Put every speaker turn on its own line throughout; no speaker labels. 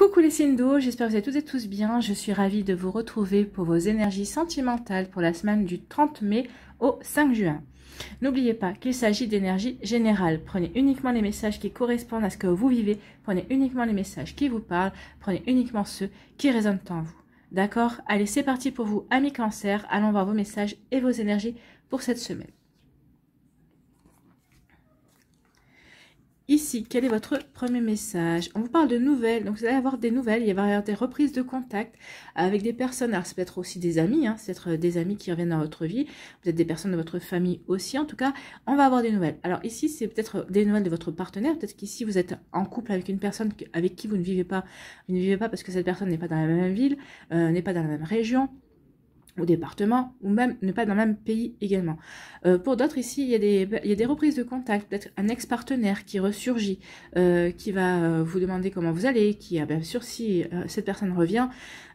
Coucou les signes d'eau, j'espère que vous allez toutes et tous bien. Je suis ravie de vous retrouver pour vos énergies sentimentales pour la semaine du 30 mai au 5 juin. N'oubliez pas qu'il s'agit d'énergie générale. Prenez uniquement les messages qui correspondent à ce que vous vivez. Prenez uniquement les messages qui vous parlent. Prenez uniquement ceux qui résonnent en vous. D'accord? Allez, c'est parti pour vous, amis Cancer. Allons voir vos messages et vos énergies pour cette semaine. Ici, quel est votre premier message? On vous parle de nouvelles, donc vous allez avoir des nouvelles, il va y avoir des reprises de contact avec des personnes, alors c'est peut-être aussi des amis, c'est peut-être des amis qui reviennent dans votre vie, peut-être des personnes de votre famille aussi, en tout cas, on va avoir des nouvelles. Alors ici, c'est peut-être des nouvelles de votre partenaire, peut-être qu'ici vous êtes en couple avec une personne avec qui vous ne vivez pas parce que cette personne n'est pas dans la même ville, n'est pas dans la même région, ou département, ou même ne pas dans le même pays également. Pour d'autres ici, il y a des reprises de contact, peut-être un ex-partenaire qui ressurgit, qui va vous demander comment vous allez, qui, bien sûr, si cette personne revient,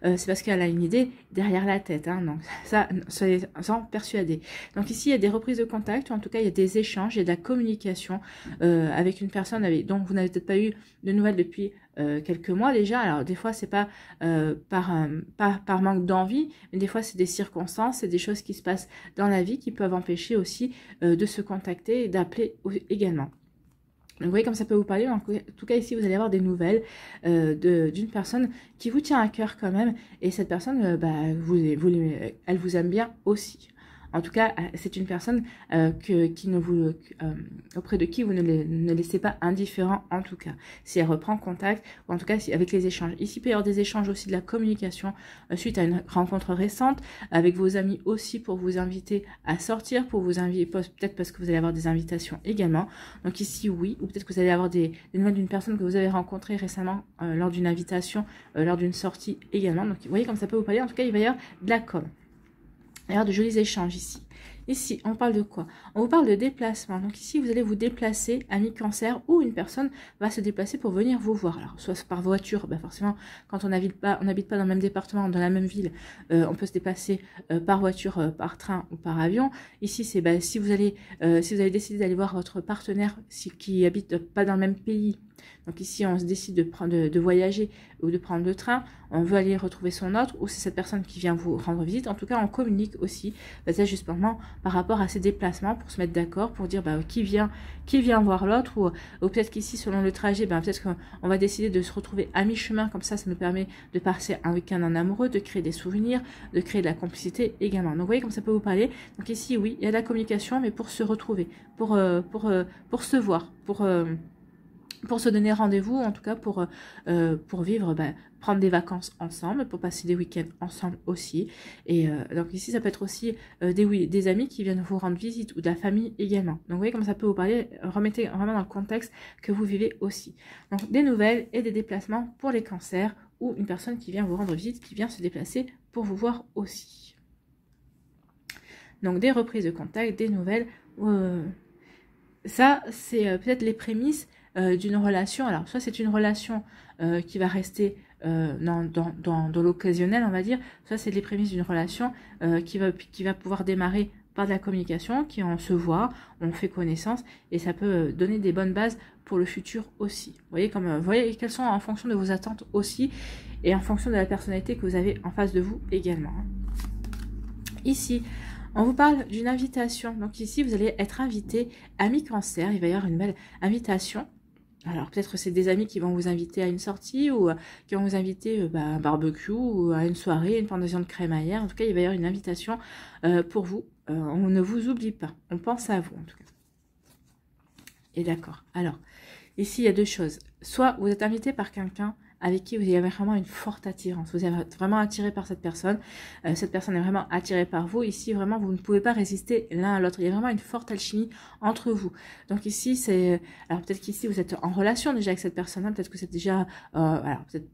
c'est parce qu'elle a une idée derrière la tête, donc ça, soyez-en persuadés. Donc ici, il y a des reprises de contact, ou en tout cas, il y a des échanges, il y a de la communication avec une personne dont vous n'avez peut-être pas eu de nouvelles depuis quelques mois déjà. Alors des fois c'est pas par manque d'envie, mais des fois c'est des circonstances, c'est des choses qui se passent dans la vie qui peuvent empêcher aussi de se contacter et d'appeler également. Donc vous voyez comme ça peut vous parler. En tout cas ici vous allez avoir des nouvelles d'une personne qui vous tient à cœur quand même, et cette personne elle vous aime bien aussi. En tout cas, c'est une personne auprès de qui vous ne laissez pas indifférent, en tout cas. Si elle reprend contact, ou en tout cas avec les échanges. Ici, il peut y avoir des échanges aussi, de la communication suite à une rencontre récente, avec vos amis aussi pour vous inviter à sortir, pour vous inviter, peut-être parce que vous allez avoir des invitations également. Donc ici, oui, ou peut-être que vous allez avoir des nouvelles d'une personne que vous avez rencontrée récemment lors d'une invitation, lors d'une sortie également. Donc vous voyez comme ça peut vous parler. En tout cas, il va y avoir de la com. Alors, de jolis échanges ici. Ici, on parle de quoi? On vous parle de déplacement. Donc ici, vous allez vous déplacer, ami Cancer, ou une personne va se déplacer pour venir vous voir. Alors, soit par voiture, forcément, quand on n'habite pas dans le même département, dans la même ville, on peut se déplacer par voiture, par train ou par avion. Ici, c'est si vous avez décidé d'aller voir votre partenaire qui habite pas dans le même pays. Donc ici, on se décide de voyager ou de prendre le train. On veut aller retrouver son autre, ou c'est cette personne qui vient vous rendre visite. En tout cas, on communique aussi justement par rapport à ces déplacements pour se mettre d'accord, pour dire qui vient voir l'autre, ou peut-être qu'ici, selon le trajet, peut-être qu'on va décider de se retrouver à mi-chemin. Comme ça nous permet de passer un week-end en amoureux, de créer des souvenirs, de créer de la complicité également. Donc vous voyez comme ça peut vous parler. Donc ici, oui, il y a de la communication, mais pour se retrouver, pour se voir, pour se donner rendez-vous, en tout cas pour vivre, prendre des vacances ensemble, pour passer des week-ends ensemble aussi. Et donc ici, ça peut être aussi des amis qui viennent vous rendre visite, ou de la famille également. Donc vous voyez comme ça peut vous parler, remettez vraiment dans le contexte que vous vivez aussi. Donc des nouvelles et des déplacements pour les cancers, ou une personne qui vient vous rendre visite, qui vient se déplacer pour vous voir aussi. Donc des reprises de contact, des nouvelles. Ça, c'est peut-être les prémices d'une relation. Alors soit c'est une relation qui va rester dans l'occasionnel, on va dire, soit c'est les prémices d'une relation qui va pouvoir démarrer par de la communication, on se voit, on fait connaissance, et ça peut donner des bonnes bases pour le futur aussi. Vous voyez quelles sont en fonction de vos attentes aussi, et en fonction de la personnalité que vous avez en face de vous également. Ici, on vous parle d'une invitation. Donc ici, vous allez être invité, ami Cancer. Il va y avoir une belle invitation. Alors peut-être que c'est des amis qui vont vous inviter à une sortie, ou qui vont vous inviter à un barbecue, ou à une soirée, une pendaison de crémaillère. En tout cas, il va y avoir une invitation pour vous. On ne vous oublie pas. On pense à vous en tout cas. Et d'accord. Alors, ici, il y a deux choses. Soit vous êtes invité par quelqu'un avec qui vous avez vraiment une forte attirance. Vous êtes vraiment attiré par cette personne est vraiment attirée par vous. Ici, vraiment, vous ne pouvez pas résister l'un à l'autre. Il y a vraiment une forte alchimie entre vous. Donc ici, alors peut-être qu'ici, vous êtes en relation déjà avec cette personne-là. Peut-être que c'est déjà... alors peut-être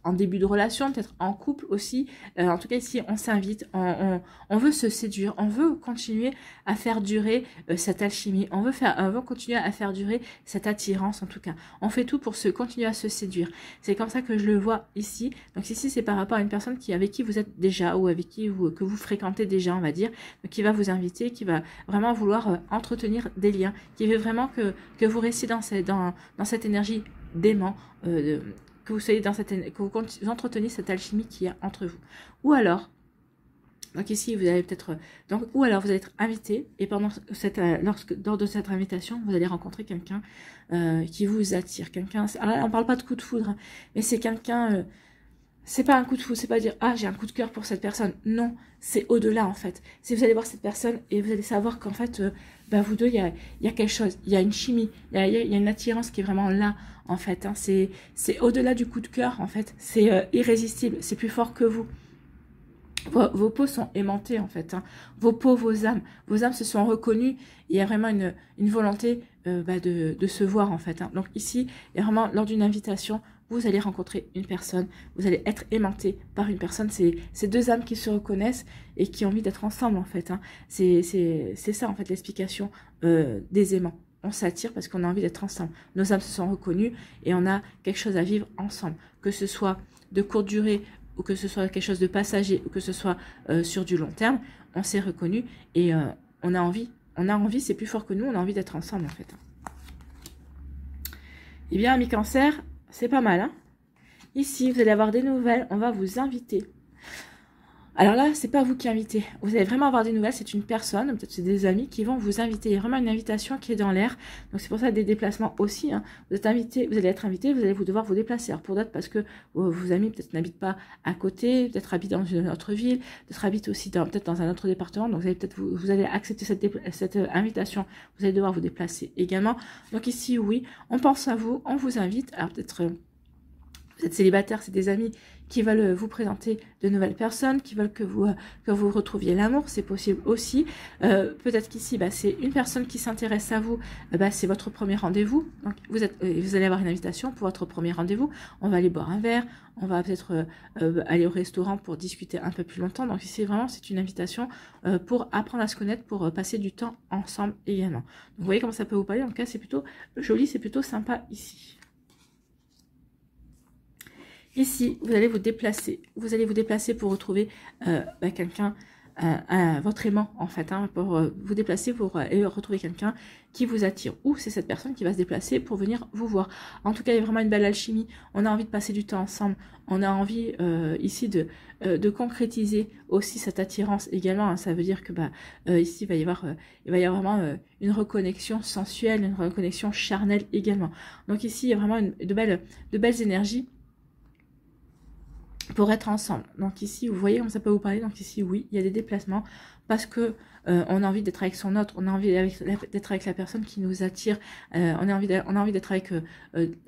en début de relation, peut-être en couple aussi. En tout cas, ici, on s'invite, on veut se séduire, on veut continuer à faire durer cette alchimie, on veut continuer à faire durer cette attirance, en tout cas. On fait tout pour continuer à se séduire. C'est comme ça que je le vois ici. Donc ici, c'est par rapport à une personne avec qui vous êtes déjà, ou avec qui que vous fréquentez déjà, on va dire, qui va vous inviter, qui va vraiment vouloir entretenir des liens, qui veut vraiment que vous restiez dans cette énergie d'aimant, que vous soyez dans cette, que vous entreteniez cette alchimie qui est entre vous. Ou alors, donc ici, vous allez peut-être, donc, ou alors vous allez être invité, et pendant lors de cette invitation, vous allez rencontrer quelqu'un qui vous attire. Quelqu'un, alors là, on parle pas de coup de foudre, hein, mais c'est quelqu'un, c'est pas un coup de foudre, c'est pas dire, ah, j'ai un coup de cœur pour cette personne. Non, c'est au-delà, en fait. Si vous allez voir cette personne, et vous allez savoir qu'en fait, vous deux, il y a quelque chose, il y a une chimie, il y a une attirance qui est vraiment là, en fait. Hein, c'est au-delà du coup de cœur, en fait. C'est irrésistible, c'est plus fort que vous. Vos peaux sont aimantées en fait, hein. Vos peaux, vos âmes se sont reconnues. Il y a vraiment une volonté de se voir en fait, hein. Donc ici, il y a vraiment lors d'une invitation, vous allez rencontrer une personne, vous allez être aimanté par une personne. C'est deux âmes qui se reconnaissent et qui ont envie d'être ensemble en fait, hein. C'est ça en fait l'explication des aimants. On s'attire parce qu'on a envie d'être ensemble. Nos âmes se sont reconnues et on a quelque chose à vivre ensemble, que ce soit de courte durée ou que ce soit quelque chose de passager, ou que ce soit sur du long terme, on s'est reconnu et on a envie, c'est plus fort que nous, on a envie d'être ensemble en fait. Eh bien, amis Cancer, c'est pas mal, hein. Ici, vous allez avoir des nouvelles, on va vous inviter. Alors là, c'est pas vous qui invitez. Vous allez vraiment avoir des nouvelles. C'est une personne, peut-être c'est des amis qui vont vous inviter. Il y a vraiment une invitation qui est dans l'air. Donc c'est pour ça des déplacements aussi, hein. Vous êtes invité, vous allez être invité, vous allez devoir vous déplacer. Alors pour d'autres, parce que vos amis peut-être n'habitent pas à côté, peut-être habitent dans une autre ville, peut-être habitent aussi peut-être dans un autre département. Donc vous allez peut-être vous allez accepter cette invitation. Vous allez devoir vous déplacer également. Donc ici, oui, on pense à vous, on vous invite. Alors peut-être vous êtes célibataire, c'est des amis qui veulent vous présenter de nouvelles personnes, qui veulent que vous retrouviez l'amour, c'est possible aussi. Peut-être qu'ici, c'est une personne qui s'intéresse à vous, c'est votre premier rendez-vous. Donc vous allez avoir une invitation pour votre premier rendez-vous. On va aller boire un verre, on va peut-être aller au restaurant pour discuter un peu plus longtemps. Donc ici, vraiment, c'est une invitation pour apprendre à se connaître, pour passer du temps ensemble également. Donc vous voyez comment ça peut vous parler. En tout cas, c'est plutôt joli, c'est plutôt sympa ici. Ici, vous allez vous déplacer. Vous allez vous déplacer pour retrouver quelqu'un, votre aimant en fait, hein, pour vous déplacer pour retrouver quelqu'un qui vous attire. Ou c'est cette personne qui va se déplacer pour venir vous voir. En tout cas, il y a vraiment une belle alchimie. On a envie de passer du temps ensemble. On a envie ici de concrétiser aussi cette attirance également, hein. Ça veut dire que ici, il va y avoir vraiment une reconnexion sensuelle, une reconnexion charnelle également. Donc ici, il y a vraiment de belles énergies pour être ensemble. Donc ici, vous voyez comment ça peut vous parler. Donc ici, oui, il y a des déplacements parce que on a envie d'être avec son autre, on a envie d'être avec la personne qui nous attire, on a envie d'être avec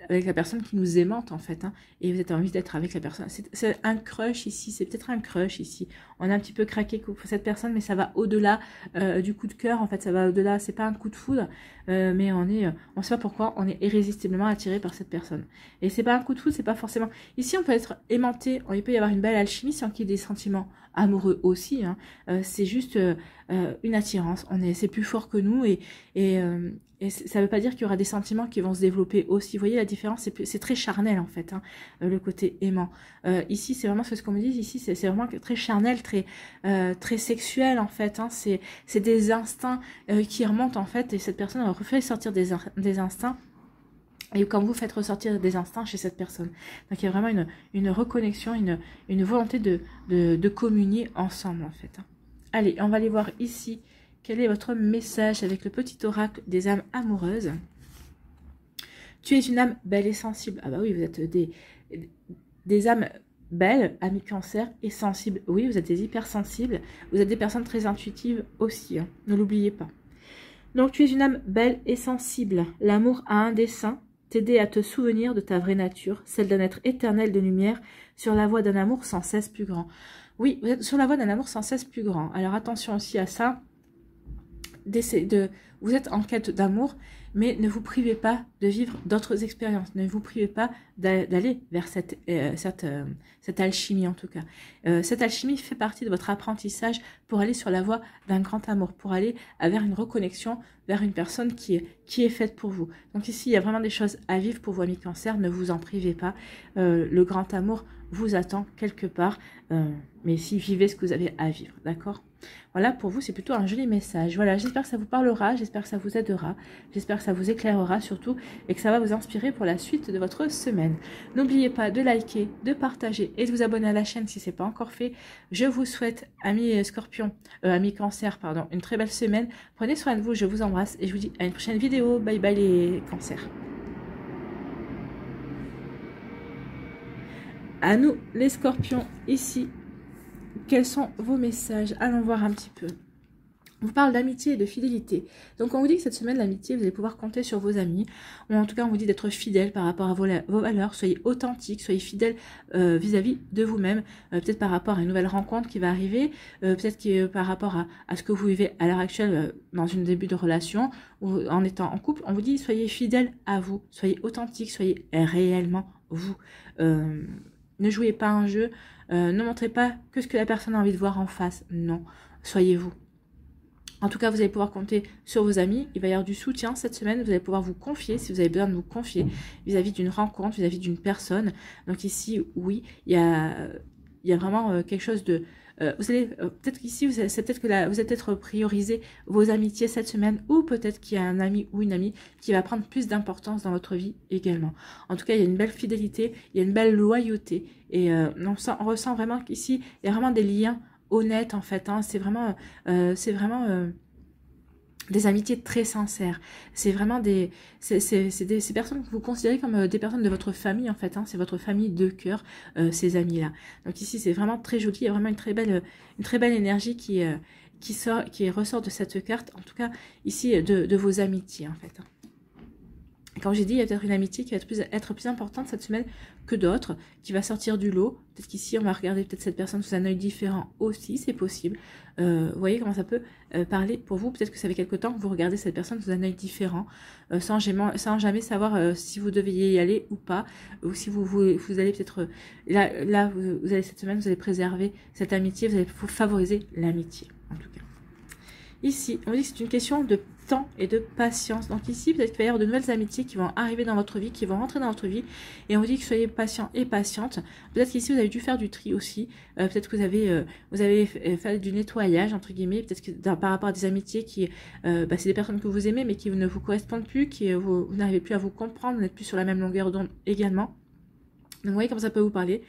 la personne qui nous aimante en fait, hein, et vous avez envie d'être avec la personne. C'est un crush ici, c'est peut-être un crush ici. On a un petit peu craqué pour cette personne, mais ça va au-delà du coup de cœur, en fait, ça va au-delà, c'est pas un coup de foudre, mais on sait pas pourquoi, on est irrésistiblement attiré par cette personne. Et c'est pas un coup de foudre, c'est pas forcément... Ici, on peut être aimanté, il peut y avoir une belle alchimie sans qu'il y ait des sentiments amoureux aussi, hein. C'est juste une attirance, c'est plus fort que nous et ça ne veut pas dire qu'il y aura des sentiments qui vont se développer aussi. Vous voyez la différence, c'est très charnel en fait, hein, le côté aimant. Ici c'est vraiment ce qu'on me dit, ici c'est vraiment très charnel, très sexuel en fait, hein. C'est des instincts qui remontent en fait, et cette personne va refaire sortir des instincts. Et quand vous faites ressortir des instincts chez cette personne. Donc il y a vraiment une reconnexion, une volonté de communier ensemble en fait. Allez, on va aller voir ici quel est votre message avec le petit oracle des âmes amoureuses. Tu es une âme belle et sensible. Ah bah oui, vous êtes des âmes belles, amis Cancer, et sensibles. Oui, vous êtes des hypersensibles. Vous êtes des personnes très intuitives aussi, hein. Ne l'oubliez pas. Donc tu es une âme belle et sensible. L'amour a un dessein. T'aider à te souvenir de ta vraie nature, celle d'un être éternel de lumière, sur la voie d'un amour sans cesse plus grand. Oui, vous êtes sur la voie d'un amour sans cesse plus grand. Alors attention aussi à ça. Vous êtes en quête d'amour, mais ne vous privez pas de vivre d'autres expériences. Ne vous privez pas d'aller vers cette alchimie en tout cas. Cette alchimie fait partie de votre apprentissage pour aller sur la voie d'un grand amour, pour aller vers une reconnexion vers une personne qui est faite pour vous. Donc ici, il y a vraiment des choses à vivre pour vous, amis Cancer, ne vous en privez pas. Le grand amour vous attend quelque part, mais si vivez ce que vous avez à vivre, d'accord? Voilà, pour vous, c'est plutôt un joli message. Voilà, j'espère que ça vous parlera, j'espère que ça vous aidera, j'espère que ça vous éclairera surtout et que ça va vous inspirer pour la suite de votre semaine. N'oubliez pas de liker, de partager et de vous abonner à la chaîne si ce n'est pas encore fait. Je vous souhaite, amis Scorpion, amis Cancer, pardon, une très belle semaine. Prenez soin de vous, je vous embrasse et je vous dis à une prochaine vidéo. Bye bye les Cancers. À nous les Scorpions ici. Quels sont vos messages? Allons voir un petit peu. On vous parle d'amitié et de fidélité. Donc on vous dit que cette semaine, l'amitié, vous allez pouvoir compter sur vos amis. Ou en tout cas, on vous dit d'être fidèle par rapport à vos valeurs. Soyez authentique, soyez fidèle vis-à-vis de vous-même. Peut-être par rapport à une nouvelle rencontre qui va arriver. Peut-être que par rapport à ce que vous vivez à l'heure actuelle dans une début de relation. Ou en étant en couple, on vous dit soyez fidèle à vous. Soyez authentique, soyez réellement vous. Ne jouez pas un jeu. Ne montrez pas que ce que la personne a envie de voir en face. Non, soyez vous. En tout cas, vous allez pouvoir compter sur vos amis. Il va y avoir du soutien cette semaine. Vous allez pouvoir vous confier si vous avez besoin de vous confier vis-à-vis d'une rencontre, vis-à-vis d'une personne. Donc ici, oui, il y a vraiment quelque chose de... vous allez peut-être qu'ici, c'est peut-être que vous allez peut-être prioriser vos amitiés cette semaine, ou peut-être qu'il y a un ami ou une amie qui va prendre plus d'importance dans votre vie également. En tout cas, il y a une belle fidélité, il y a une belle loyauté, et on ressent vraiment qu'ici, il y a vraiment des liens honnêtes en fait. Hein. C'est vraiment des amitiés très sincères. C'est vraiment ces personnes que vous considérez comme des personnes de votre famille en fait. Hein. C'est votre famille de cœur, ces amis-là. Donc ici, c'est vraiment très joli. Il y a vraiment une très belle énergie qui ressort de cette carte. En tout cas, ici, de vos amitiés en fait. Comme j'ai dit, il y a peut-être une amitié qui va être plus importante cette semaine que d'autres, qui va sortir du lot. Peut-être qu'ici, on va regarder peut-être cette personne sous un œil différent aussi, c'est possible. Vous voyez comment ça peut parler pour vous. Peut-être que ça fait quelque temps que vous regardez cette personne sous un œil différent, sans jamais savoir si vous deviez y aller ou pas, ou si vous allez peut-être... Là vous allez cette semaine, vous allez préserver cette amitié, vous allez favoriser l'amitié, en tout cas. Ici, on dit que c'est une question de temps et de patience. Donc ici, peut-être qu'il va y avoir de nouvelles amitiés qui vont arriver dans votre vie, qui vont rentrer dans votre vie. Et on vous dit que soyez patient et patiente. Peut-être qu'ici, vous avez dû faire du tri aussi. Peut-être que vous avez fait du nettoyage, entre guillemets. Peut-être que par rapport à des amitiés qui... c'est des personnes que vous aimez, mais qui ne vous correspondent plus, vous n'arrivez plus à vous comprendre, vous n'êtes plus sur la même longueur d'onde également. Donc vous voyez comment ça peut vous parler.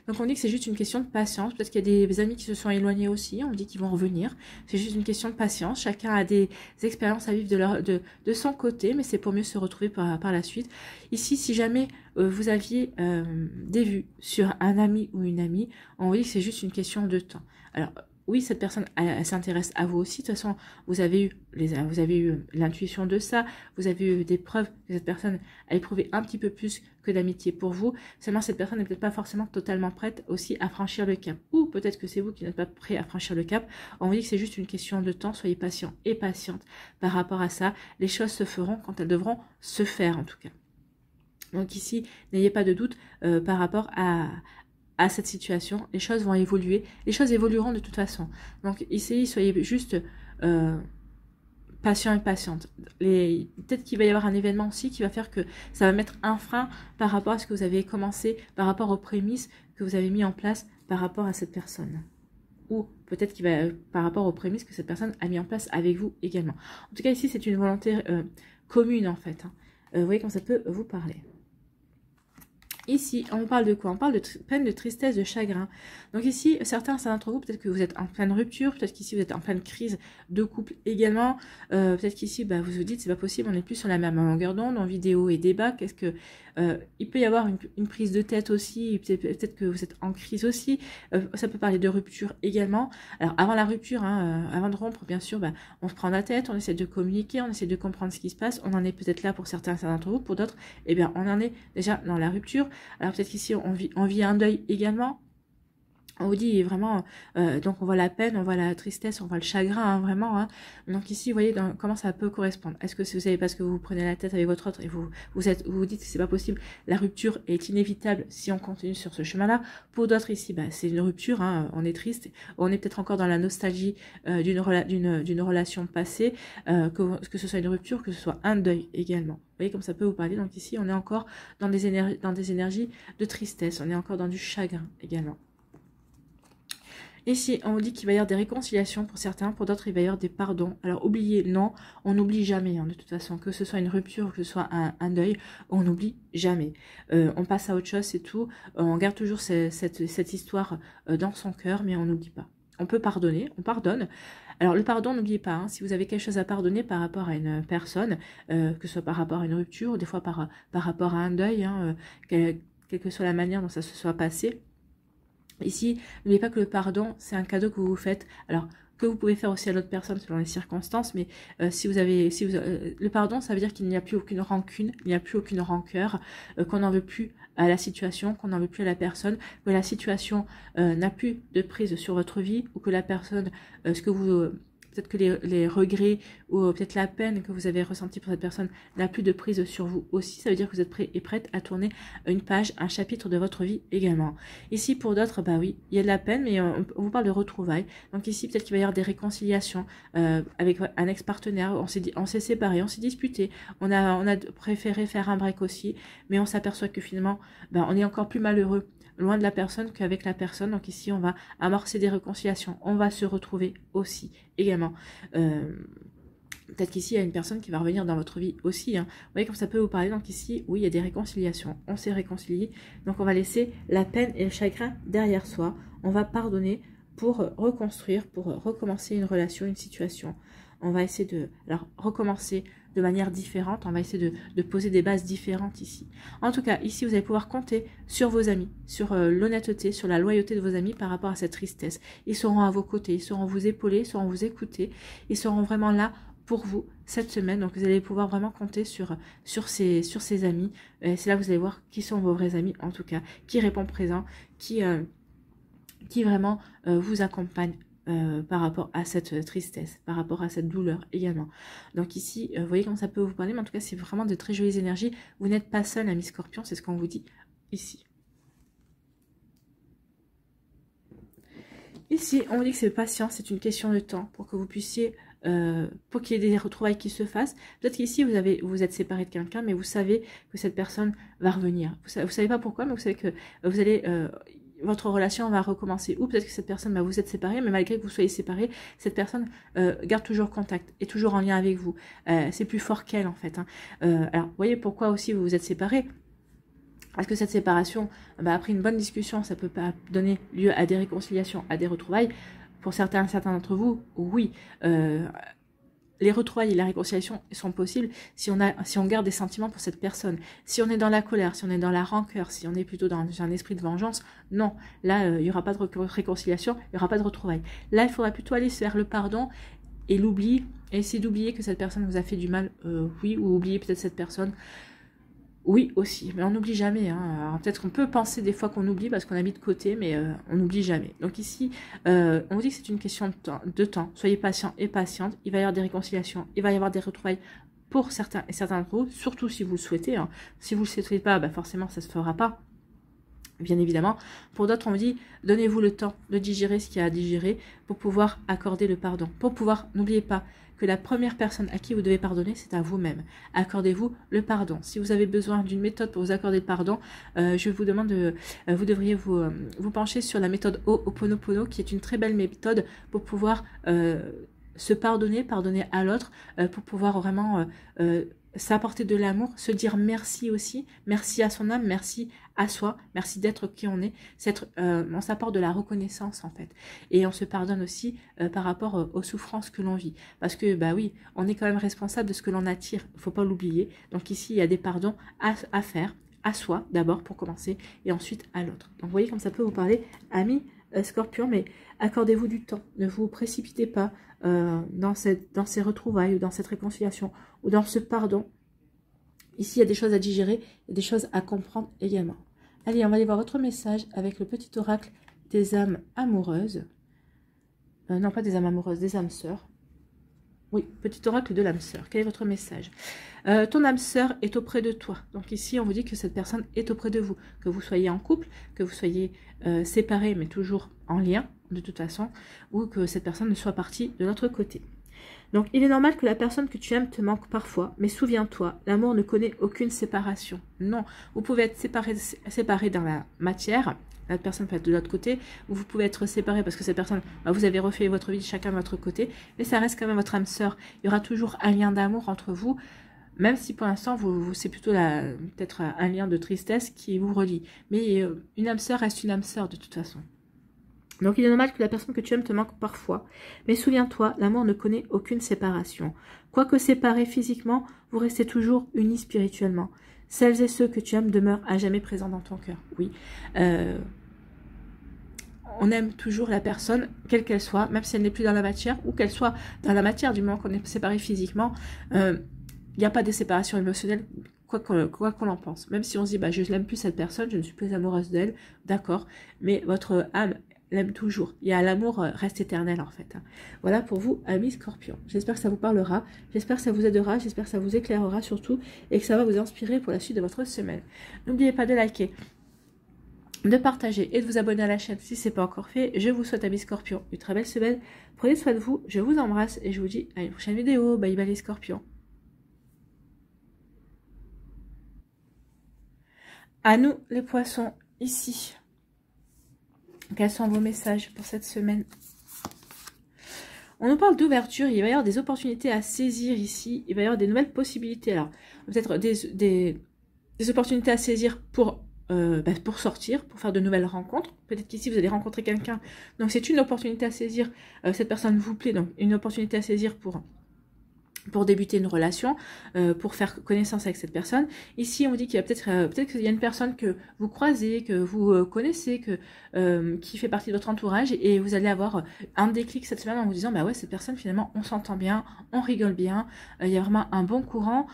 Donc on dit que c'est juste une question de patience. Peut-être qu'il y a des amis qui se sont éloignés aussi. On dit qu'ils vont revenir. C'est juste une question de patience. Chacun a des expériences à vivre de son côté, mais c'est pour mieux se retrouver par la suite. Ici, si jamais vous aviez des vues sur un ami ou une amie, on dit que c'est juste une question de temps. Alors oui, cette personne elle s'intéresse à vous aussi. De toute façon, vous avez eu l'intuition de ça. Vous avez eu des preuves que cette personne a éprouvé un petit peu plus que d'amitié pour vous. Seulement, cette personne n'est peut-être pas forcément totalement prête aussi à franchir le cap. Ou peut-être que c'est vous qui n'êtes pas prêt à franchir le cap. On vous dit que c'est juste une question de temps. Soyez patient et patiente par rapport à ça. Les choses se feront quand elles devront se faire, en tout cas. Donc ici, n'ayez pas de doute par rapport à cette situation. Les choses vont évoluer. Les choses évolueront de toute façon. Donc ici, soyez juste patient et patiente. Peut-être qu'il va y avoir un événement aussi qui va faire que ça va mettre un frein par rapport à ce que vous avez commencé, par rapport aux prémices que vous avez mis en place par rapport à cette personne. Ou peut-être qu'il va par rapport aux prémices que cette personne a mis en place avec vous également. En tout cas, ici, c'est une volonté commune en fait. Hein. Vous voyez comment ça peut vous parler. Ici, on parle de quoi? On parle de peine, de tristesse, de chagrin. Donc ici, certains d'entre vous, peut-être que vous êtes en pleine rupture, peut-être qu'ici, vous êtes en pleine crise de couple également. Peut-être qu'ici, vous vous dites, c'est pas possible, on n'est plus sur la même longueur d'onde, en vidéo et débat. Qu'est-ce que... il peut y avoir une prise de tête aussi, peut-être que vous êtes en crise aussi. Ça peut parler de rupture également. Alors, avant la rupture, avant de rompre, bien sûr, on se prend la tête, on essaie de communiquer, on essaie de comprendre ce qui se passe. On en est peut-être là pour certains d'entre vous, pour d'autres, eh bien, on en est déjà dans la rupture. Alors peut-être qu'ici, on vit un deuil également. On vous dit vraiment, donc on voit la peine, on voit la tristesse, on voit le chagrin, hein, vraiment. Hein. Donc ici, vous voyez comment ça peut correspondre. Est-ce que vous savez parce que vous prenez la tête avec votre autre et vous dites que c'est pas possible, la rupture est inévitable si on continue sur ce chemin-là. Pour d'autres ici, bah, c'est une rupture, hein, on est triste, on est peut-être encore dans la nostalgie d'une relation passée, que ce soit une rupture, que ce soit un deuil également. Vous voyez comme ça peut vous parler. Donc ici, on est encore dans des énergies de tristesse, on est encore dans du chagrin également. Ici, on vous dit qu'il va y avoir des réconciliations pour certains, pour d'autres, il va y avoir des pardons. Alors, oubliez, non, on n'oublie jamais, hein, de toute façon, que ce soit une rupture, que ce soit un deuil, on n'oublie jamais. On passe à autre chose, c'est tout. On garde toujours cette histoire dans son cœur, mais on n'oublie pas. On peut pardonner, on pardonne. Alors, le pardon, n'oubliez pas, hein, si vous avez quelque chose à pardonner par rapport à une personne, que ce soit par rapport à une rupture, ou des fois par rapport à un deuil, hein, quelle que soit la manière dont ça se soit passé, ici, n'oubliez pas que le pardon, c'est un cadeau que vous vous faites. Alors, que vous pouvez faire aussi à l'autre personne selon les circonstances, mais le pardon, ça veut dire qu'il n'y a plus aucune rancune, il n'y a plus aucune rancœur, qu'on n'en veut plus à la situation, qu'on n'en veut plus à la personne, que la situation n'a plus de prise sur votre vie, ou que la personne, peut-être que les regrets ou peut-être la peine que vous avez ressentie pour cette personne n'a plus de prise sur vous aussi. Ça veut dire que vous êtes prêt et prête à tourner une page, un chapitre de votre vie également. Ici, pour d'autres, bah oui, il y a de la peine, mais on vous parle de retrouvailles. Donc ici, peut-être qu'il va y avoir des réconciliations avec un ex-partenaire. On s'est séparés, on s'est disputé. On a préféré faire un break aussi, mais on s'aperçoit que finalement, bah, on est encore plus malheureux loin de la personne qu'avec la personne. Donc ici, on va amorcer des réconciliations. On va se retrouver aussi, également. Peut-être qu'ici, il y a une personne qui va revenir dans votre vie aussi. Hein. Vous voyez comme ça peut vous parler. Donc ici, oui, il y a des réconciliations. On s'est réconcilié. Donc on va laisser la peine et le chagrin derrière soi. On va pardonner pour reconstruire, pour recommencer une relation, une situation. On va essayer de recommencer de manière différente. On va essayer de poser des bases différentes ici. En tout cas, ici, vous allez pouvoir compter sur vos amis, sur l'honnêteté, sur la loyauté de vos amis par rapport à cette tristesse. Ils seront à vos côtés, ils sauront vous épauler, ils sauront vous écouter, ils seront vraiment là pour vous cette semaine. Donc, vous allez pouvoir vraiment compter sur ces amis. C'est là que vous allez voir qui sont vos vrais amis, en tout cas, qui répondent présent, qui vraiment vous accompagnent par rapport à cette tristesse, par rapport à cette douleur également. Donc ici, vous voyez comment ça peut vous parler, mais en tout cas, c'est vraiment de très jolies énergies. Vous n'êtes pas seul, ami Scorpion, c'est ce qu'on vous dit ici. Ici, on vous dit que c'est patience, c'est une question de temps pour que vous puissiez, pour qu'il y ait des retrouvailles qui se fassent. Peut-être qu'ici, vous êtes séparé de quelqu'un, mais vous savez que cette personne va revenir. Vous savez pas pourquoi, mais vous savez que vous allez... votre relation va recommencer. Ou peut-être que cette personne, vous êtes séparés, mais malgré que vous soyez séparés, cette personne garde toujours contact, est toujours en lien avec vous. C'est plus fort qu'elle, en fait. Hein. Alors, vous voyez pourquoi aussi vous vous êtes séparés. Parce que cette séparation, après une bonne discussion, ça peut pas donner lieu à des réconciliations, à des retrouvailles. Pour certains d'entre vous, oui. Les retrouvailles et la réconciliation sont possibles si on garde des sentiments pour cette personne. Si on est dans la colère, si on est dans la rancœur, si on est plutôt dans un esprit de vengeance, non. Là, il n'y aura pas de réconciliation, il n'y aura pas de retrouvailles. Là, il faudra plutôt aller vers le pardon et l'oubli. Et essayer d'oublier que cette personne vous a fait du mal, oui, ou oublier peut-être cette personne. Oui, aussi, mais on n'oublie jamais. Hein. Peut-être qu'on peut penser des fois qu'on oublie parce qu'on a mis de côté, mais on n'oublie jamais. Donc ici, on vous dit que c'est une question de temps. Soyez patient et patiente. Il va y avoir des réconciliations, il va y avoir des retrouvailles pour certains et certains d'entre vous, surtout si vous le souhaitez. Hein. Si vous ne le souhaitez pas, forcément, ça ne se fera pas. Bien évidemment. Pour d'autres, on vous dit, donnez-vous le temps de digérer ce qu'il y a à digérer pour pouvoir accorder le pardon. Pour pouvoir, n'oubliez pas, que la première personne à qui vous devez pardonner, c'est à vous-même. Accordez-vous le pardon. Si vous avez besoin d'une méthode pour vous accorder le pardon, je vous demande vous devriez vous pencher sur la méthode Ho'oponopono, qui est une très belle méthode pour pouvoir se pardonner à l'autre, pour pouvoir vraiment s'apporter de l'amour, se dire merci aussi, merci à son âme, merci à soi, merci d'être qui on est. On s'apporte de la reconnaissance en fait, et on se pardonne aussi par rapport aux souffrances que l'on vit, parce que oui, on est quand même responsable de ce que l'on attire, il ne faut pas l'oublier. Donc ici, il y a des pardons à faire, à soi d'abord pour commencer, et ensuite à l'autre. Donc vous voyez comme ça peut vous parler, amis Scorpion, mais accordez-vous du temps, ne vous précipitez pas dans ces retrouvailles ou dans cette réconciliation ou dans ce pardon. Ici, il y a des choses à digérer, il y a des choses à comprendre également. Allez, on va aller voir votre message avec le petit oracle des âmes amoureuses. Non, pas des âmes amoureuses, des âmes sœurs. Oui, petit oracle de l'âme sœur. Quel est votre message? Ton âme sœur est auprès de toi. Donc ici, on vous dit que cette personne est auprès de vous. Que vous soyez en couple, que vous soyez séparés, mais toujours en lien, de toute façon, ou que cette personne ne soit partie de l'autre côté. Donc, il est normal que la personne que tu aimes te manque parfois, mais souviens-toi, l'amour ne connaît aucune séparation. Non, vous pouvez être séparés dans la matière, la personne peut être de l'autre côté, ou vous pouvez être séparés parce que cette personne, vous avez refait votre vie chacun de votre côté, mais ça reste quand même votre âme sœur. Il y aura toujours un lien d'amour entre vous, même si pour l'instant, c'est plutôt peut-être un lien de tristesse qui vous relie. Mais une âme sœur reste une âme sœur de toute façon. Donc, il est normal que la personne que tu aimes te manque parfois. Mais souviens-toi, l'amour ne connaît aucune séparation. Quoique séparés physiquement, vous restez toujours unis spirituellement. Celles et ceux que tu aimes demeurent à jamais présents dans ton cœur. Oui. On aime toujours la personne, quelle qu'elle soit, même si elle n'est plus dans la matière, ou qu'elle soit dans la matière, du moment qu'on est séparés physiquement. Il n'y a pas de séparation émotionnelle, quoi qu'on en pense. Même si on se dit, je n'aime plus cette personne, je ne suis plus amoureuse d'elle, d'accord. Mais votre âme l'aime toujours. Il y a l'amour reste éternel en fait. Voilà pour vous, amis Scorpion. J'espère que ça vous parlera, j'espère que ça vous aidera, j'espère que ça vous éclairera surtout et que ça va vous inspirer pour la suite de votre semaine. N'oubliez pas de liker, de partager et de vous abonner à la chaîne si ce n'est pas encore fait. Je vous souhaite, amis Scorpion, une très belle semaine. Prenez soin de vous, je vous embrasse et je vous dis à une prochaine vidéo. Bye bye les Scorpions. À nous les poissons, ici. Quels sont vos messages pour cette semaine? On nous parle d'ouverture, il va y avoir des opportunités à saisir ici, il va y avoir des nouvelles possibilités. Alors, peut-être des opportunités à saisir pour sortir, pour faire de nouvelles rencontres. Peut-être qu'ici, vous allez rencontrer quelqu'un. Donc, c'est une opportunité à saisir. Cette personne vous plaît, donc une opportunité à saisir pour débuter une relation, pour faire connaissance avec cette personne. Ici, on vous dit qu'il y a peut-être qu'il y a une personne que vous croisez, que vous connaissez, qui fait partie de votre entourage, et vous allez avoir un déclic cette semaine en vous disant, ouais, cette personne, finalement, on s'entend bien, on rigole bien, il y a vraiment un bon courant.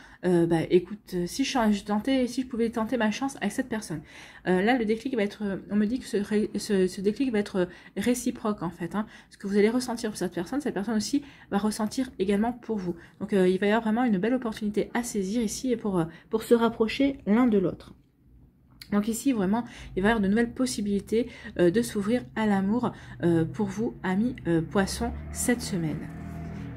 Écoute, si je pouvais tenter ma chance avec cette personne. Là, le déclic va être, on me dit que ce déclic va être réciproque, en fait. Ce que vous allez ressentir pour cette personne aussi va ressentir également pour vous. Donc, il va y avoir vraiment une belle opportunité à saisir ici et pour se rapprocher l'un de l'autre. Donc ici, vraiment, il va y avoir de nouvelles possibilités de s'ouvrir à l'amour pour vous, amis poissons, cette semaine.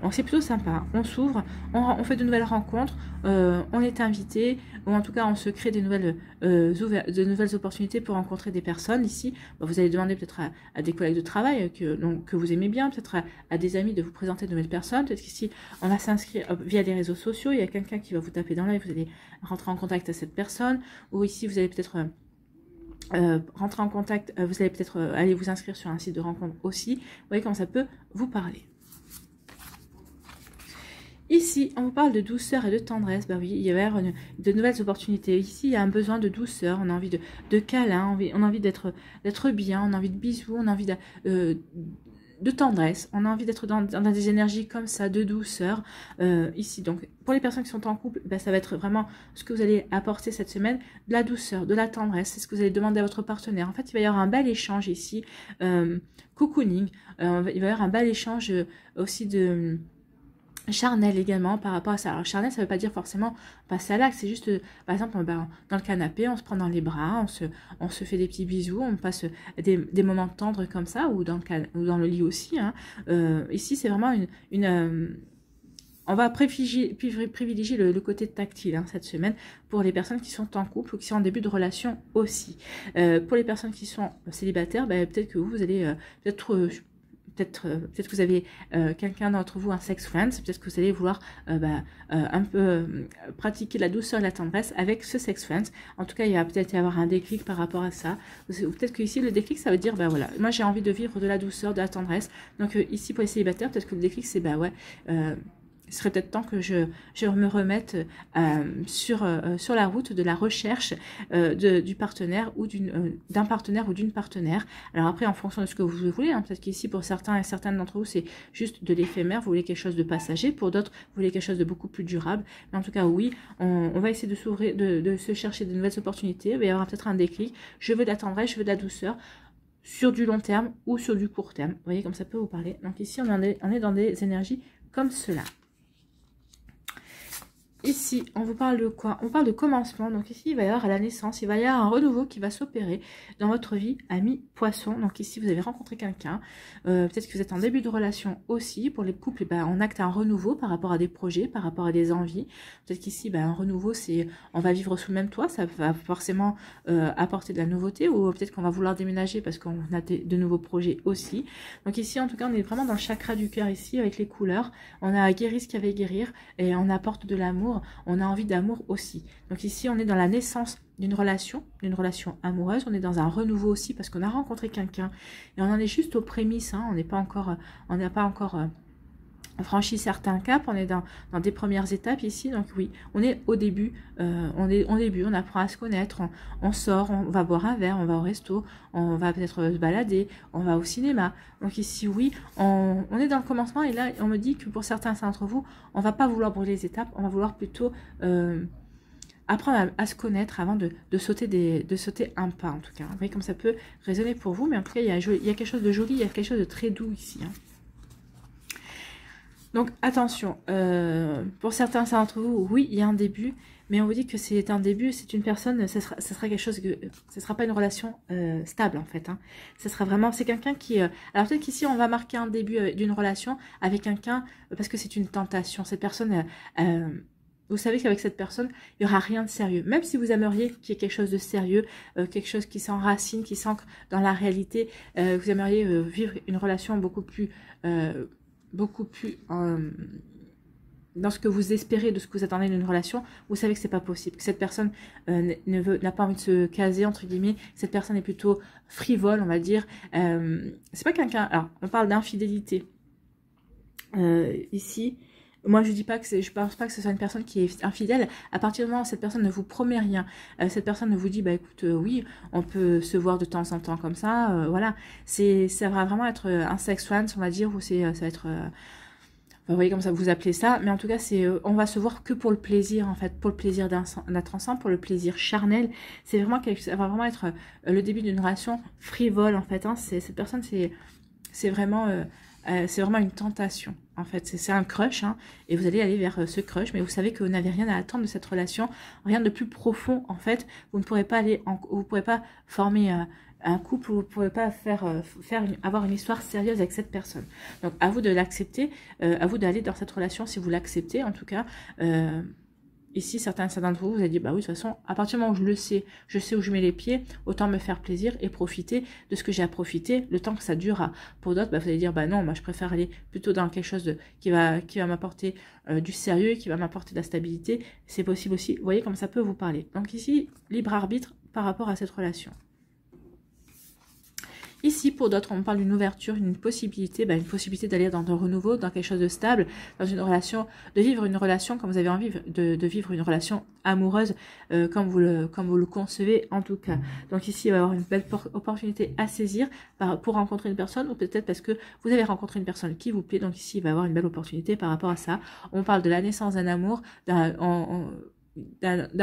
Donc c'est plutôt sympa, on s'ouvre, on fait de nouvelles rencontres, on est invité, ou en tout cas on se crée de nouvelles opportunités pour rencontrer des personnes. Ici, vous allez demander peut-être à des collègues de travail que vous aimez bien, peut-être à des amis de vous présenter de nouvelles personnes. Peut-être qu'ici, on va s'inscrire via les réseaux sociaux, il y a quelqu'un qui va vous taper dans l'œil, vous allez rentrer en contact avec cette personne, ou ici vous allez peut-être... rentrer en contact, vous allez peut-être aller vous inscrire sur un site de rencontre aussi. Vous voyez comment ça peut vous parler. Ici, on vous parle de douceur et de tendresse. Oui, il y a de nouvelles opportunités. Ici, il y a un besoin de douceur. On a envie de câlin, on a envie d'être bien, on a envie de bisous, on a envie de tendresse. On a envie d'être dans des énergies comme ça, de douceur. Ici, donc, pour les personnes qui sont en couple, ça va être vraiment ce que vous allez apporter cette semaine, de la douceur, de la tendresse. C'est ce que vous allez demander à votre partenaire. En fait, il va y avoir un bel échange ici. Cocooning. Il va y avoir un bel échange aussi de... charnel également par rapport à ça. Alors charnel, ça veut pas dire forcément passer à l'acte, c'est juste par exemple dans le canapé, on se prend dans les bras, on se fait des petits bisous, on passe des moments tendres comme ça, ou dans le lit aussi. Ici c'est vraiment on va privilégier le côté tactile cette semaine pour les personnes qui sont en couple ou qui sont en début de relation aussi. Pour les personnes qui sont célibataires, peut-être que vous allez peut-être que vous avez quelqu'un d'entre vous, un sex friend, peut-être que vous allez vouloir un peu pratiquer la douceur et la tendresse avec ce sex friend. En tout cas, il va peut-être y avoir un déclic par rapport à ça. Peut-être que ici, le déclic, ça veut dire, voilà, moi j'ai envie de vivre de la douceur, de la tendresse. Donc ici, pour les célibataires, peut-être que le déclic, c'est, il serait peut-être temps que je me remette sur la route de la recherche du partenaire ou d'un partenaire ou d'une partenaire. Alors après, en fonction de ce que vous voulez, peut-être qu'ici, pour certains et certaines d'entre vous, c'est juste de l'éphémère, vous voulez quelque chose de passager. Pour d'autres, vous voulez quelque chose de beaucoup plus durable. Mais en tout cas, oui, on va essayer de s'ouvrir, de se chercher de nouvelles opportunités. Il va y avoir peut-être un déclic. Je veux de la tendresse, je veux de la douceur. sur du long terme ou sur du court terme. Vous voyez comme ça peut vous parler. Donc ici, on est dans des énergies comme cela. Ici, on vous parle de quoi? On parle de commencement. Donc ici, il va y avoir la naissance, il va y avoir un renouveau qui va s'opérer dans votre vie, ami poisson. Donc ici, vous avez rencontré quelqu'un. Peut-être que vous êtes en début de relation aussi. Pour les couples, eh ben, on acte un renouveau par rapport à des projets, par rapport à des envies. Peut-être qu'ici, ben, un renouveau, c'est on va vivre sous le même toit. Ça va forcément apporter de la nouveauté. Ou peut-être qu'on va vouloir déménager parce qu'on a de nouveaux projets aussi. Donc ici, en tout cas, on est vraiment dans le chakra du cœur ici avec les couleurs. On a guéri ce qu'il y avait à guérir et on apporte de l'amour. On a envie d'amour aussi. Donc ici, on est dans la naissance d'une relation amoureuse. On est dans un renouveau aussi parce qu'on a rencontré quelqu'un et on en est juste aux prémices. Hein. On n'a pas encore franchi certains caps. On est dans des premières étapes ici. Donc oui, on est au début. On apprend à se connaître. On sort, on va boire un verre, on va au resto, on va peut-être se balader, on va au cinéma. Donc ici, oui, on est dans le commencement. Et là, on me dit que pour certains d'entre vous, on va pas vouloir brûler les étapes. On va vouloir plutôt apprendre à se connaître avant de sauter un pas, en tout cas. Vous voyez comme ça peut résonner pour vous. Mais en tout cas, il y a quelque chose de joli, il y a quelque chose de très doux ici. Hein. Donc attention, pour certains d'entre vous, oui, il y a un début, mais on vous dit que c'est un début, c'est une personne, ce sera quelque chose, ce sera pas une relation stable en fait. Hein. Ce sera vraiment, c'est quelqu'un qui, alors peut-être qu'ici on va marquer un début d'une relation avec quelqu'un parce que c'est une tentation. Cette personne, vous savez qu'avec cette personne, il n'y aura rien de sérieux. Même si vous aimeriez qu'il y ait quelque chose de sérieux, quelque chose qui s'enracine, qui s'ancre dans la réalité, vous aimeriez vivre une relation beaucoup plus dans ce que vous espérez, de ce que vous attendez d'une relation, vous savez que c'est pas possible, que cette personne n'a pas envie de se caser, entre guillemets, cette personne est plutôt frivole, on va dire. C'est pas quelqu'un... Alors, on parle d'infidélité. Ici, moi je pense pas que ce soit une personne qui est infidèle. À partir du moment où cette personne ne vous promet rien, cette personne ne vous dit, bah écoute, oui, on peut se voir de temps en temps comme ça, voilà. Ça va vraiment être un sex once, on va dire, ou ça va être... vous voyez comme ça vous appelez ça, mais en tout cas on va se voir que pour le plaisir en fait, pour le plaisir d'être ensemble, pour le plaisir charnel. C'est vraiment ça va vraiment être le début d'une relation frivole en fait. Hein. Cette personne c'est vraiment une tentation en fait. C'est un crush hein, et vous allez aller vers ce crush, mais vous savez que vous n'avez rien à attendre de cette relation, rien de plus profond en fait. Vous ne pourrez pas vous pourrez pas former un couple, vous ne pourrez pas avoir une histoire sérieuse avec cette personne. Donc, à vous de l'accepter, à vous d'aller dans cette relation si vous l'acceptez. En tout cas, ici, certains d'entre vous, vous avez dit, bah oui, de toute façon, à partir du moment où je sais où je mets les pieds, autant me faire plaisir et profiter de ce que j'ai à profiter, le temps que ça durera. Pour d'autres, bah, vous allez dire, bah non, moi, je préfère aller plutôt dans quelque chose qui va m'apporter du sérieux, qui va m'apporter de la stabilité. C'est possible aussi. Vous voyez comme ça peut vous parler. Donc ici, libre arbitre par rapport à cette relation. Ici, pour d'autres, on parle d'une ouverture, une possibilité d'aller dans un renouveau, dans quelque chose de stable, dans une relation, de vivre une relation comme vous avez envie de vivre une relation amoureuse, comme vous le concevez en tout cas. Donc ici, il va y avoir une belle opportunité à saisir pour rencontrer une personne, ou peut-être parce que vous avez rencontré une personne qui vous plaît. Donc ici, il va y avoir une belle opportunité par rapport à ça. On parle de la naissance d'un amour, d'un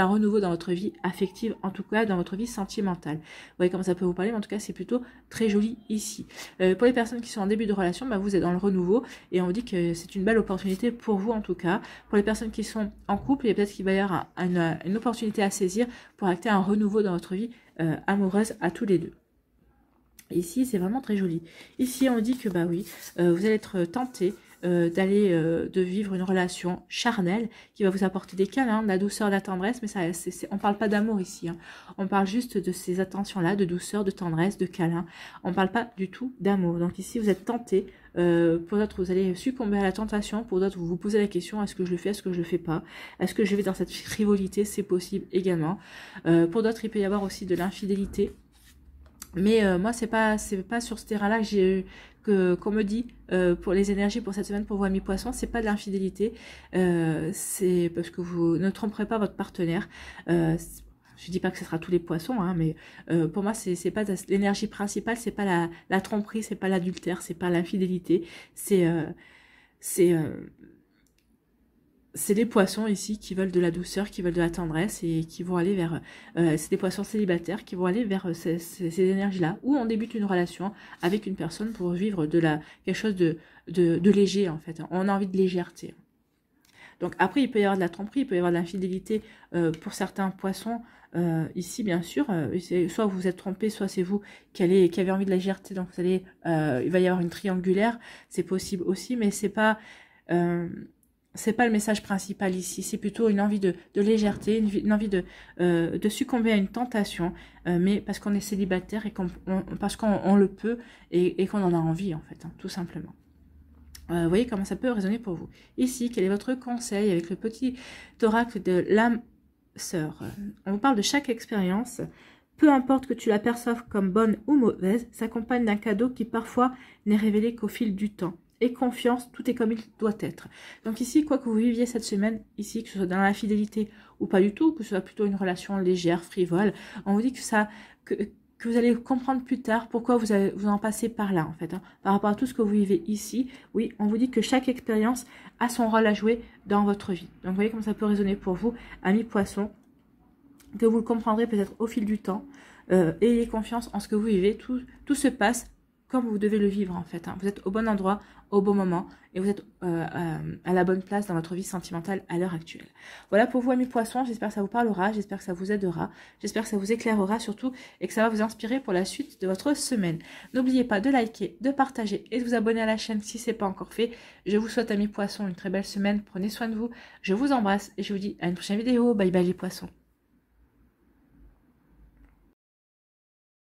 renouveau dans votre vie affective, en tout cas dans votre vie sentimentale. Vous voyez comment ça peut vous parler, mais en tout cas c'est plutôt très joli ici. Pour les personnes qui sont en début de relation, bah, vous êtes dans le renouveau et on vous dit que c'est une belle opportunité pour vous en tout cas. Pour les personnes qui sont en couple, et peut-être qu'il va y avoir une opportunité à saisir pour acter un renouveau dans votre vie amoureuse à tous les deux. Ici c'est vraiment très joli. Ici on dit que bah oui, vous allez être tenté de vivre une relation charnelle qui va vous apporter des câlins, de la douceur, de la tendresse, mais on parle pas d'amour ici, hein. On parle juste de ces attentions-là, de douceur, de tendresse, de câlin. On parle pas du tout d'amour. Donc ici, vous êtes tenté. Pour d'autres, vous allez succomber à la tentation. Pour d'autres, vous vous posez la question, est-ce que je le fais, est-ce que je le fais pas? Est-ce que je vais dans cette frivolité? C'est possible également. Pour d'autres, il peut y avoir aussi de l'infidélité. Mais moi, c'est pas sur ce terrain-là qu'on me dit pour les énergies pour cette semaine pour vous amis poissons, c'est pas de l'infidélité, c'est parce que vous ne tromperez pas votre partenaire. Je dis pas que ce sera tous les poissons, hein, mais pour moi c'est pas l'énergie principale, c'est pas la tromperie, c'est pas l'adultère, c'est pas l'infidélité, c'est c'est les poissons ici qui veulent de la douceur, qui veulent de la tendresse et qui vont aller vers... c'est des poissons célibataires qui vont aller vers ces énergies-là, où on débute une relation avec une personne pour vivre quelque chose de léger, en fait. On a envie de légèreté. Donc après, il peut y avoir de la tromperie, il peut y avoir de l'infidélité pour certains poissons. Ici, bien sûr, soit vous êtes trompé, soit c'est vous qui avez envie de légèreté. Donc vous allez, il va y avoir une triangulaire, c'est possible aussi, mais c'est pas le message principal ici. C'est plutôt une envie de légèreté, une envie de succomber à une tentation, mais parce qu'on est célibataire et parce qu'on le peut et qu'on en a envie, en fait, hein, tout simplement. Vous voyez comment ça peut résonner pour vous. Ici, quel est votre conseil avec le petit oracle de l'âme sœur? On vous parle de chaque expérience. Peu importe que tu la perçoives comme bonne ou mauvaise, s'accompagne d'un cadeau qui parfois n'est révélé qu'au fil du temps. Et confiance, tout est comme il doit être. Donc ici, quoi que vous viviez cette semaine, ici, que ce soit dans la fidélité ou pas du tout, que ce soit plutôt une relation légère, frivole, on vous dit que vous allez comprendre plus tard pourquoi vous en passez par là, en fait, hein, par rapport à tout ce que vous vivez ici. Oui, on vous dit que chaque expérience a son rôle à jouer dans votre vie. Donc, vous voyez comment ça peut résonner pour vous, amis poissons, que vous le comprendrez peut-être au fil du temps. Ayez confiance en ce que vous vivez. Tout se passe comme vous devez le vivre, en fait, hein. Vous êtes au bon endroit, au bon moment, et vous êtes à la bonne place dans votre vie sentimentale à l'heure actuelle. Voilà pour vous, amis poissons, j'espère que ça vous parlera, j'espère que ça vous aidera, j'espère que ça vous éclairera surtout, et que ça va vous inspirer pour la suite de votre semaine. N'oubliez pas de liker, de partager et de vous abonner à la chaîne si ce n'est pas encore fait. Je vous souhaite, amis poissons, une très belle semaine, prenez soin de vous, je vous embrasse, et je vous dis à une prochaine vidéo, bye bye les poissons.